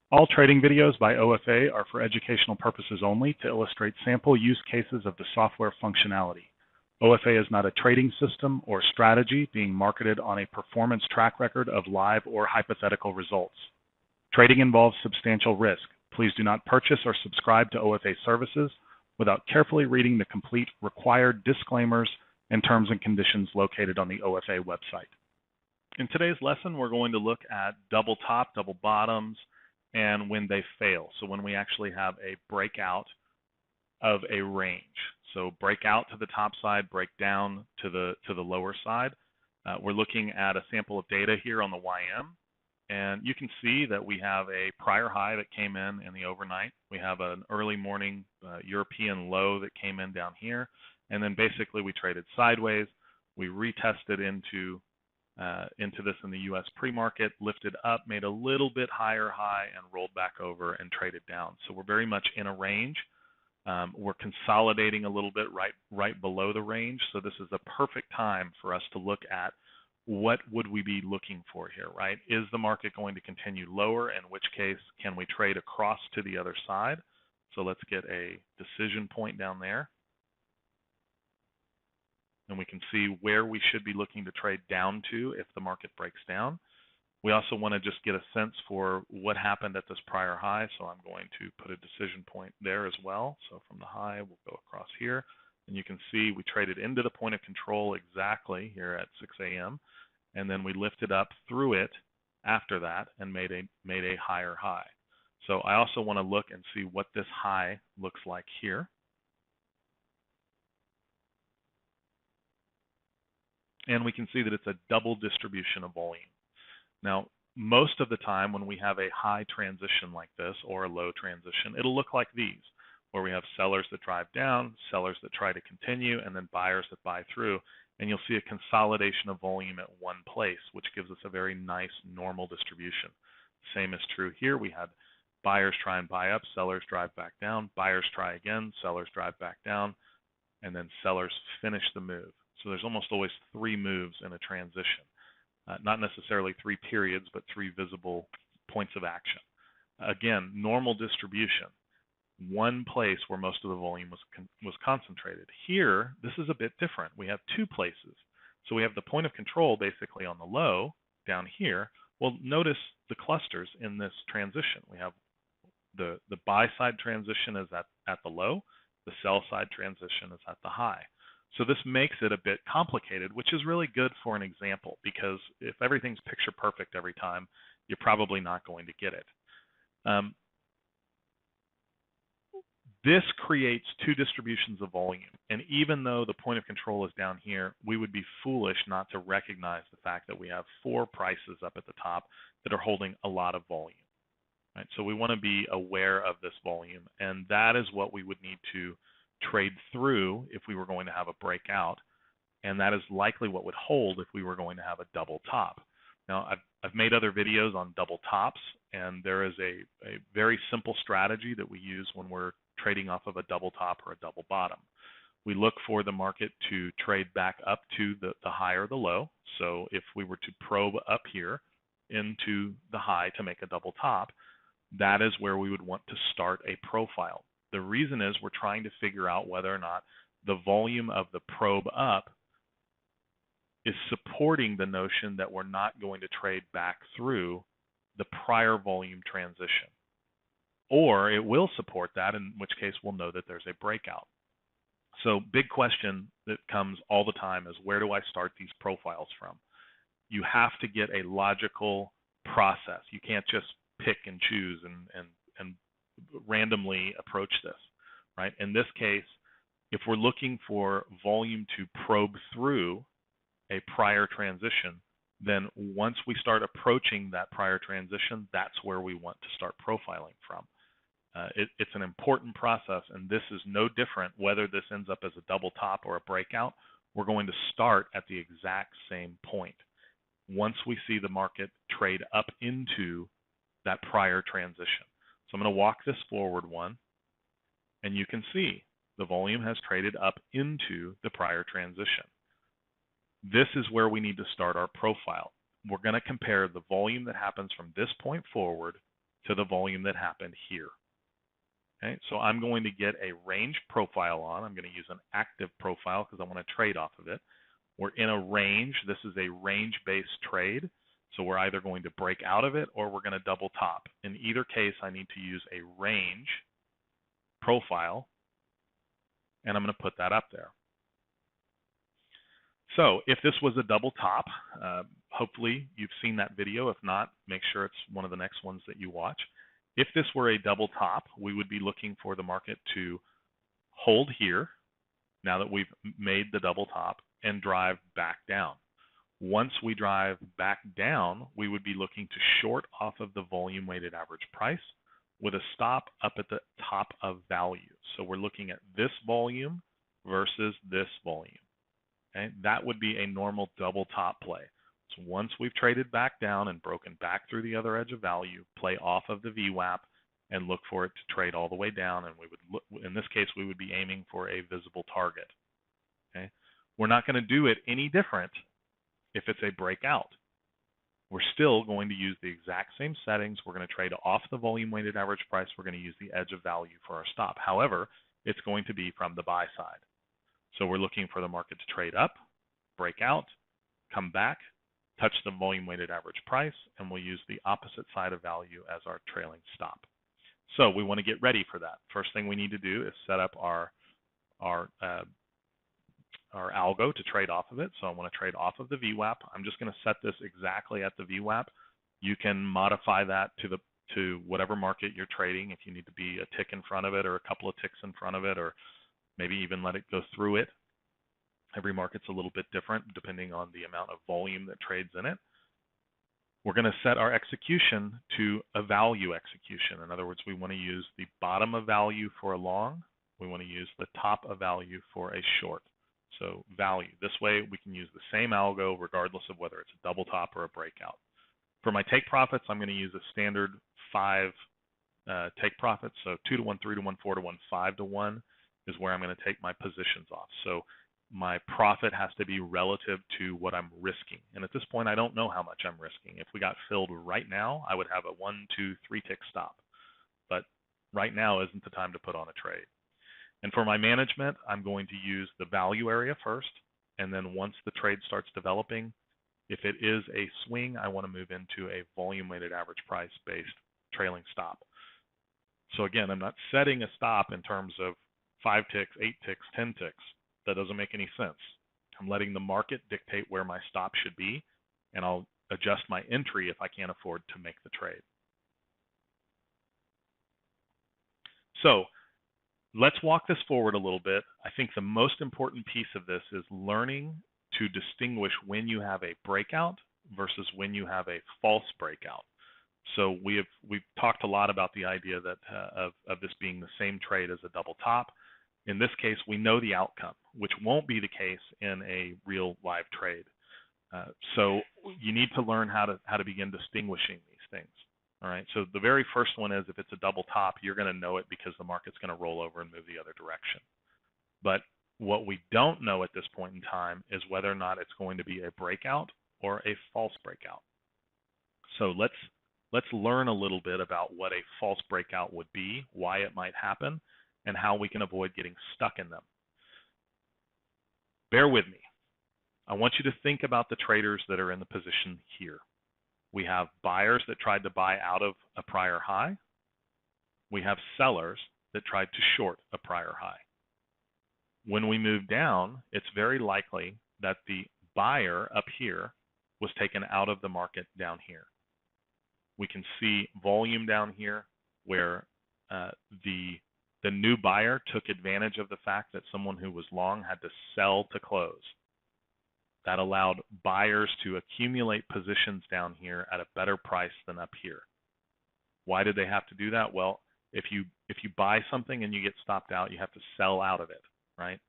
All trading videos by OFA are for educational purposes only to illustrate sample use cases of the software functionality. OFA is not a trading system or strategy being marketed on a performance track record of live or hypothetical results. Trading involves substantial risk. Please do not purchase or subscribe to OFA services without carefully reading the complete required disclaimers and terms and conditions located on the OFA website. In today's lesson, we're going to look at double top, double bottoms, and when they fail. So when we actually have a breakout of a range. So break out to the top side, break down to the lower side. We're looking at a sample of data here on the YM, and you can see that we have a prior high that came in the overnight. We have an early morning European low that came in down here, and then basically we traded sideways. We retested into this in the U.S. pre-market, lifted up, made a little bit higher high, and rolled back over and traded down. So we're very much in a range. We're consolidating a little bit right below the range. So this is a perfect time for us to look at what would we be looking for here, right? Is the market going to continue lower? In which case, can we trade across to the other side? So let's get a decision point down there. And we can see where we should be looking to trade down to if the market breaks down. We also want to just get a sense for what happened at this prior high, so I'm going to put a decision point there as well. So from the high, we'll go across here, and you can see we traded into the point of control exactly here at 6 a.m., and then we lifted up through it after that and made a higher high. So I also want to look and see what this high looks like here. And we can see that it's a double distribution of volume. Now, most of the time when we have a high transition like this or a low transition, it'll look like these, where we have sellers that drive down, sellers that try to continue, and then buyers that buy through. And you'll see a consolidation of volume at one place, which gives us a very nice normal distribution. Same is true here. We had buyers try and buy up, sellers drive back down, buyers try again, sellers drive back down, and then sellers finish the move. So there's almost always three moves in a transition. Not necessarily three periods, but three visible points of action. Again, normal distribution, one place where most of the volume was concentrated. Here, this is a bit different. We have two places. So we have the point of control basically on the low down here. Well, notice the clusters in this transition. We have the buy side transition is at the low, the sell side transition is at the high. So this makes it a bit complicated, which is really good for an example, because if everything's picture perfect every time, you're probably not going to get it. This creates two distributions of volume. And even though the point of control is down here, we would be foolish not to recognize the fact that we have four prices up at the top that are holding a lot of volume. Right? So we want to be aware of this volume, and that is what we would need to trade through if we were going to have a breakout, and that is likely what would hold if we were going to have a double top. Now, I've made other videos on double tops, and there is a very simple strategy that we use when we're trading off of a double top or a double bottom. We look for the market to trade back up to the high or the low. So if we were to probe up here into the high to make a double top, that is where we would want to start a profile. The reason is we're trying to figure out whether or not the volume of the probe up is supporting the notion that we're not going to trade back through the prior volume transition. Or it will support that, in which case we'll know that there's a breakout. So big question that comes all the time is, where do I start these profiles from? You have to get a logical process. You can't just pick and choose and randomly approach this, right? In this case, if we're looking for volume to probe through a prior transition, then once we start approaching that prior transition, that's where we want to start profiling from. It's an important process, and this is no different whether this ends up as a double top or a breakout. We're going to start at the exact same point. Once we see the market trade up into that prior transition. So I'm going to walk this forward one, and you can see the volume has traded up into the prior transition. This is where we need to start our profile. We're going to compare the volume that happens from this point forward to the volume that happened here. Okay, so I'm going to get a range profile on. I'm going to use an active profile because I want to trade off of it. We're in a range. This is a range-based trade. So we're either going to break out of it or we're going to double top. In either case, I need to use a range profile, and I'm going to put that up there. So if this was a double top, hopefully you've seen that video. If not, make sure it's one of the next ones that you watch. If this were a double top, we would be looking for the market to hold here, now that we've made the double top, and drive back down. Once we drive back down, we would be looking to short off of the volume weighted average price with a stop up at the top of value. So we're looking at this volume versus this volume. Okay? That would be a normal double top play. So once we've traded back down and broken back through the other edge of value, play off of the VWAP and look for it to trade all the way down. And we would look, in this case, we would be aiming for a visible target. Okay? We're not going to do it any different if it's a breakout. We're still going to use the exact same settings. We're going to trade off the volume weighted average price. We're going to use the edge of value for our stop. However, it's going to be from the buy side. So we're looking for the market to trade up, break out, come back, touch the volume weighted average price, and we'll use the opposite side of value as our trailing stop. So we want to get ready for that. First thing we need to do is set up our algo to trade off of it. So I want to trade off of the VWAP. I'm just going to set this exactly at the VWAP. You can modify that to whatever market you're trading. If you need to be a tick in front of it or a couple of ticks in front of it, or maybe even let it go through it. Every market's a little bit different depending on the amount of volume that trades in it. We're going to set our execution to a value execution. In other words, we want to use the bottom of value for a long. We want to use the top of value for a short. So value. This way we can use the same algo regardless of whether it's a double top or a breakout. For my take profits, I'm going to use a standard 5 take profits. So 2 to 1, 3 to 1, 4 to 1, 5 to 1 is where I'm going to take my positions off. So my profit has to be relative to what I'm risking. And at this point, I don't know how much I'm risking. If we got filled right now, I would have a 1, 2, 3 tick stop. But right now isn't the time to put on a trade. And for my management, I'm going to use the value area first. And then once the trade starts developing, if it is a swing, I want to move into a volume weighted average price based trailing stop. So again, I'm not setting a stop in terms of 5 ticks, 8 ticks, 10 ticks. That doesn't make any sense. I'm letting the market dictate where my stop should be, and I'll adjust my entry if I can't afford to make the trade. So let's walk this forward a little bit. I think the most important piece of this is learning to distinguish when you have a breakout versus when you have a false breakout. So we've talked a lot about the idea that of this being the same trade as a double top. In this case, we know the outcome, which won't be the case in a real live trade. So you need to learn how to begin distinguishing these things. All right. So the very first one is if it's a double top, you're going to know it because the market's going to roll over and move the other direction. But what we don't know at this point in time is whether or not it's going to be a breakout or a false breakout. So let's learn a little bit about what a false breakout would be, why it might happen, and how we can avoid getting stuck in them. Bear with me. I want you to think about the traders that are in the position here. We have buyers that tried to buy out of a prior high. We have sellers that tried to short a prior high. When we move down, it's very likely that the buyer up here was taken out of the market down here. We can see volume down here where the new buyer took advantage of the fact that someone who was long had to sell to close. That allowed buyers to accumulate positions down here at a better price than up here. Why did they have to do that? Well, if you buy something and you get stopped out, you have to sell out of it, right?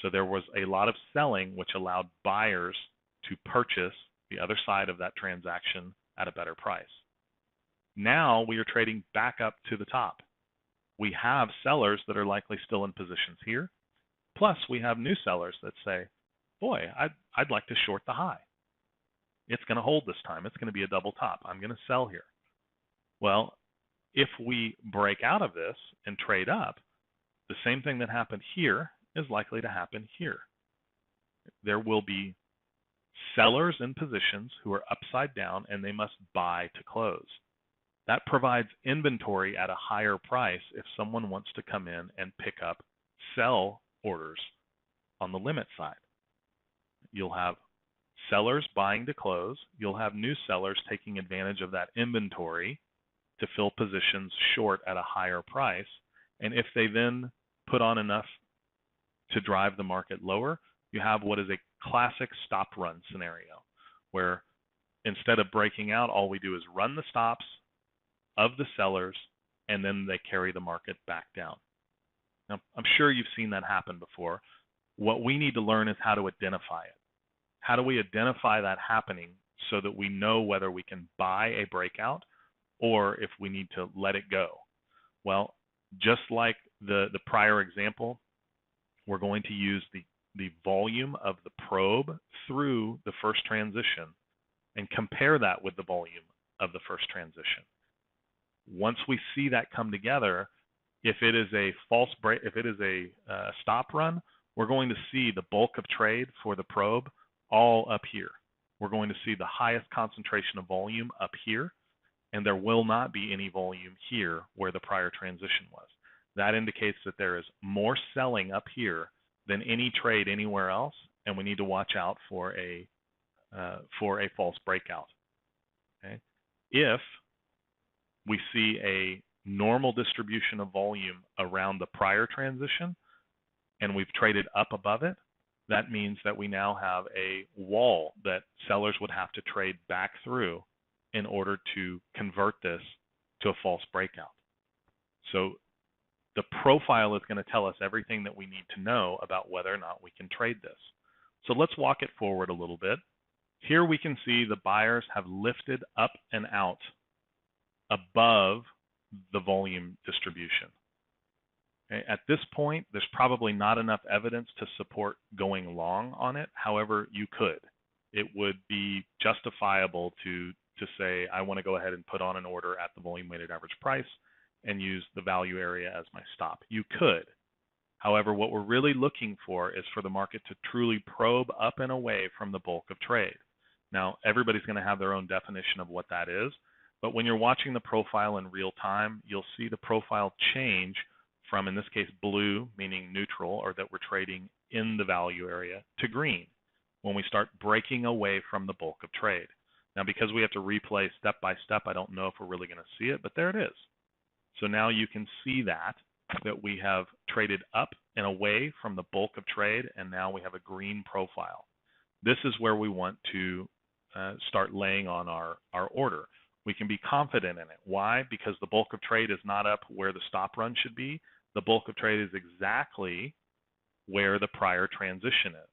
So there was a lot of selling, which allowed buyers to purchase the other side of that transaction at a better price. Now we are trading back up to the top. We have sellers that are likely still in positions here. Plus, we have new sellers that say, boy, I'd like to short the high. It's going to hold this time. It's going to be a double top. I'm going to sell here. Well, If we break out of this and trade up, the same thing that happened here is likely to happen here. There will be sellers in positions who are upside down and they must buy to close. That provides inventory at a higher price if someone wants to come in and pick up sell orders on the limit side. You'll have sellers buying to close. You'll have new sellers taking advantage of that inventory to fill positions short at a higher price. And if they then put on enough to drive the market lower, you have what is a classic stop run scenario, where instead of breaking out, all we do is run the stops of the sellers, and then they carry the market back down. Now, I'm sure you've seen that happen before. What we need to learn is how to identify it. How do we identify that happening so that we know whether we can buy a breakout or if we need to let it go? Well, just like the prior example, we're going to use the volume of the probe through the first transition and compare that with the volume of the first transition. Once we see that come together, if it is a false break, if it is a stop run, we're going to see the bulk of trade for the probe all up here. We're going to see the highest concentration of volume up here, and there will not be any volume here where the prior transition was. That indicates that there is more selling up here than any trade anywhere else, and we need to watch out for a false breakout. Okay? If we see a normal distribution of volume around the prior transition and we've traded up above it, that means that we now have a wall that sellers would have to trade back through in order to convert this to a false breakout. So the profile is going to tell us everything that we need to know about whether or not we can trade this. So let's walk it forward a little bit. Here we can see the buyers have lifted up and out above the volume distribution. Okay, at this point, there's probably not enough evidence to support going long on it. However, you could. It would be justifiable to say, I want to go ahead and put on an order at the volume weighted average price and use the value area as my stop. You could. However, what we're really looking for is for the market to truly probe up and away from the bulk of trade. Now, everybody's going to have their own definition of what that is, but when you're watching the profile in real time, you'll see the profile change from, in this case, blue, meaning neutral, or that we're trading in the value area, to green when we start breaking away from the bulk of trade. Now, because we have to replay step by step, I don't know if we're really going to see it, but there it is. So now you can see that we have traded up and away from the bulk of trade, and now we have a green profile. This is where we want to start laying on our order. We can be confident in it. Why? Because the bulk of trade is not up where the stop run should be. The bulk of trade is exactly where the prior transition is.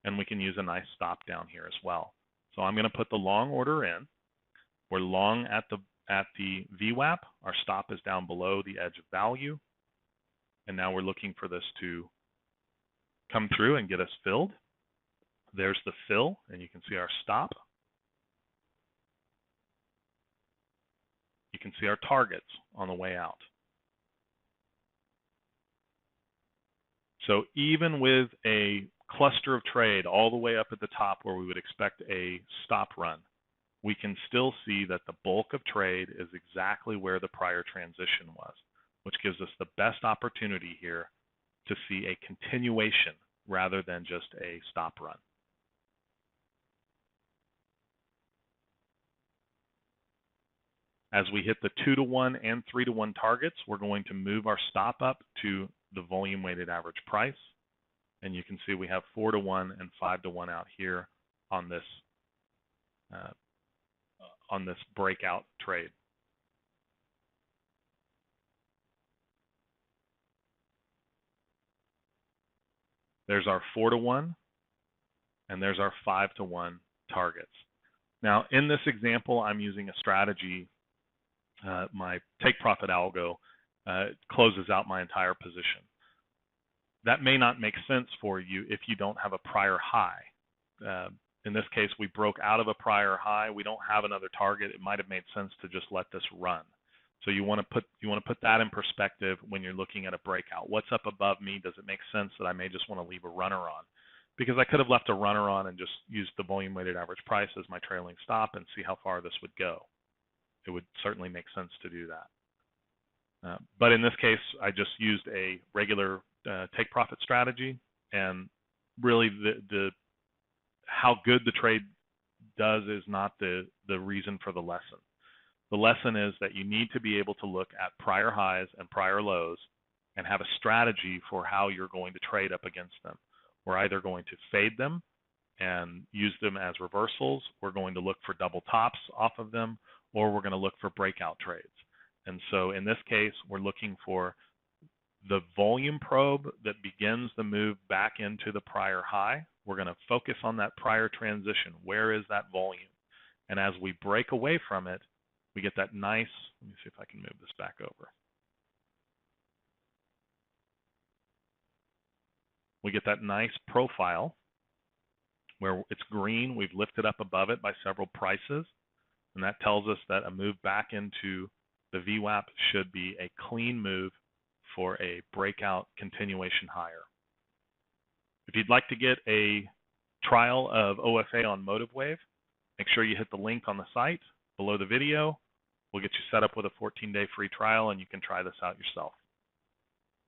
And we can use a nice stop down here as well. So I'm going to put the long order in. We're long at the VWAP. Our stop is down below the edge of value. And now we're looking for this to come through and get us filled. There's the fill, and you can see our stop. You can see our targets on the way out. So even with a cluster of trade all the way up at the top where we would expect a stop run, we can still see that the bulk of trade is exactly where the prior transition was, which gives us the best opportunity here to see a continuation rather than just a stop run. As we hit the 2-to-1 and 3-to-1 targets, we're going to move our stop up to the volume weighted average price. And you can see we have 4-to-1 and 5-to-1 out here on this breakout trade. There's our 4-to-1 and there's our 5-to-1 targets. Now, in this example, I'm using a strategy. My take profit algo closes out my entire position. That may not make sense for you if you don't have a prior high. In this case, we broke out of a prior high. We don't have another target. It might have made sense to just let this run. So you want to put that in perspective when you're looking at a breakout. What's up above me? Does it make sense that I may just want to leave a runner on? Because I could have left a runner on and just used the volume weighted average price as my trailing stop and see how far this would go. It would certainly make sense to do that. But in this case, I just used a regular take profit strategy, and really the how good the trade does is not the reason for the lesson. The lesson is that you need to be able to look at prior highs and prior lows and have a strategy for how you're going to trade up against them. We're either going to fade them and use them as reversals, we're going to look for double tops off of them, or we're going to look for breakout trades. And so in this case, we're looking for the volume probe that begins the move back into the prior high. We're going to focus on that prior transition. Where is that volume? And as we break away from it, we get that nice, let me see if I can move this back over. We get that nice profile where it's green. We've lifted up above it by several prices, and that tells us that a move back into the VWAP should be a clean move for a breakout continuation higher. If you'd like to get a trial of OFA on MotiveWave, make sure you hit the link on the site below the video. We'll get you set up with a 14-day free trial, and you can try this out yourself.